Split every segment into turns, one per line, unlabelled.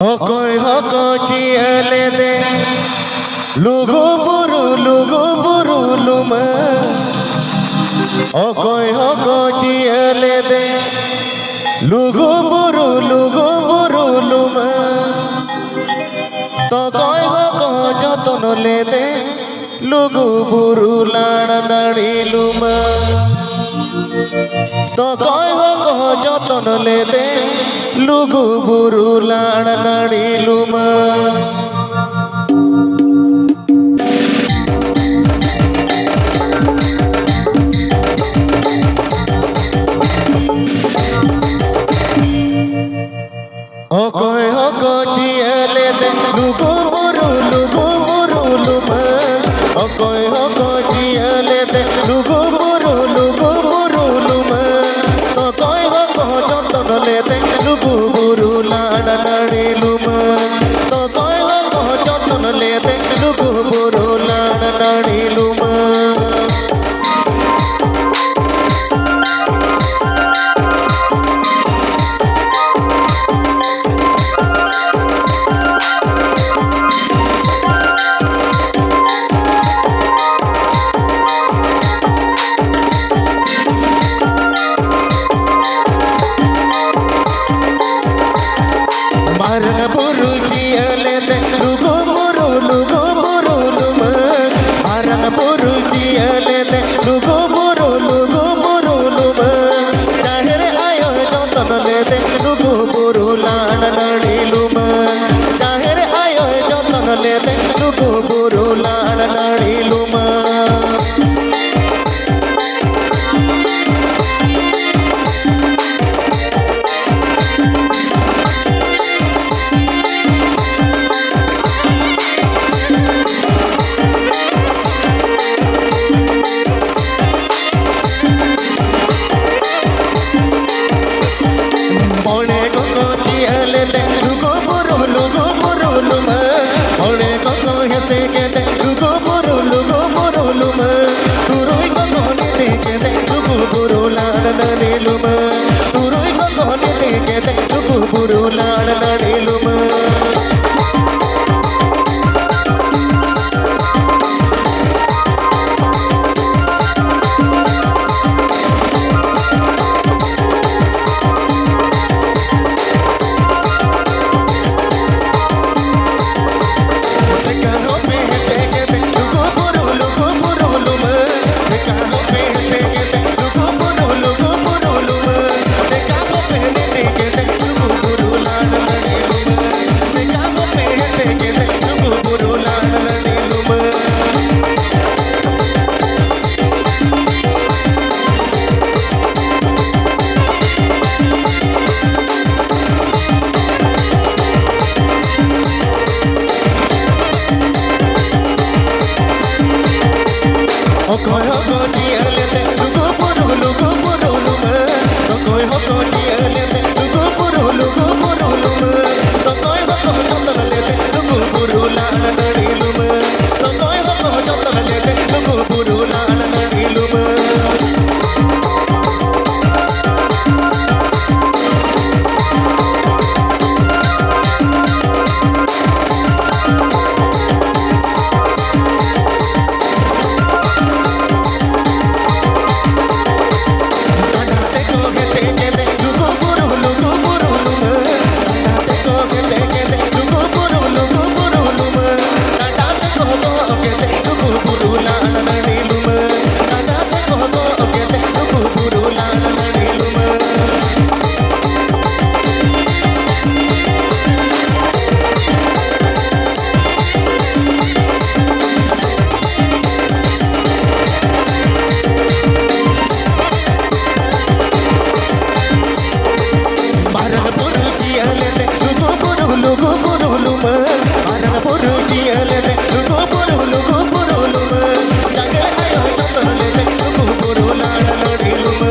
Hokoi hoko ciele de lugu buru luma. Hokoi hoko ciele de lugu buru luma. Tokoi hoko joton le de lugu buru lana nadi luma. Tokoi hoko joton le de lugu buru lana nadi luma. Hokoi hoko ciele de lugu buru luma. Hokoi hoko ciele de lugu buru luma. Hokoi hoko joton le de lugu buru lana nadi luma. Hokoi hoko joton le de lugu buru lana nadi luma. Marang buru ciele de lugu buru luma. Marang buru ciele de lugu buru luma. Chahere ayo joton le de lugu buru lana nadi luma. Chahere ayo joton le de lugu buru lana nadi luma. Ole koko ciele de lugu buru luma. Ole koko hese ke de lugu buru luma. Turui koko nite ke de lugu buru lana nadi luma. Turui koko nite ke de lugu buru lana nadi luma. Hokoi hoko ciele de lugu buru luma. Hokoi hoko ciele de lugu buru luma. Hokoi hoko joton le de lugu buru lana nadi luma. Hokoi hoko joton le de lugu buru lana nadi luma. Marang buru ciele de lugu buru luma. Marang buru ciele de lugu buru luma. Jange ayo joton le de lugu buru lana nadi luma.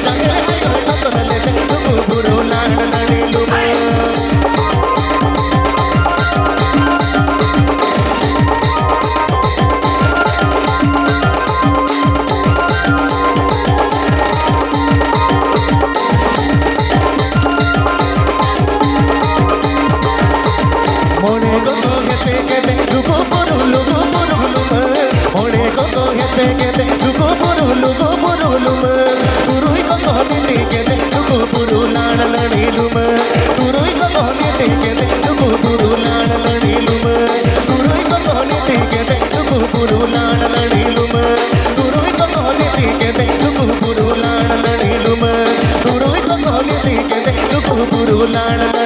Jange ayo joton le de lugu buru lana nadi luma. মনে কত হেসে কেঁদে Lugo পুরু Luma মনে কত হেসে কেঁদে Lugo পুরু লুমা তুরুই কত নিতে কেঁদে লুগো পুরু লাড় লড়িলুমা তুরুই কত নিতে কেঁদে লুগো পুরু লাড় লড়িলুমা তুরুই কত নিতে কেঁদে লুগো পুরু লাড় লড়িলুমা তুরুই কত নিতে কেঁদে লুগো পুরু লাড় লড়িলুমা তুরুই কত নিতে কেঁদে লুগো পুরু লাড়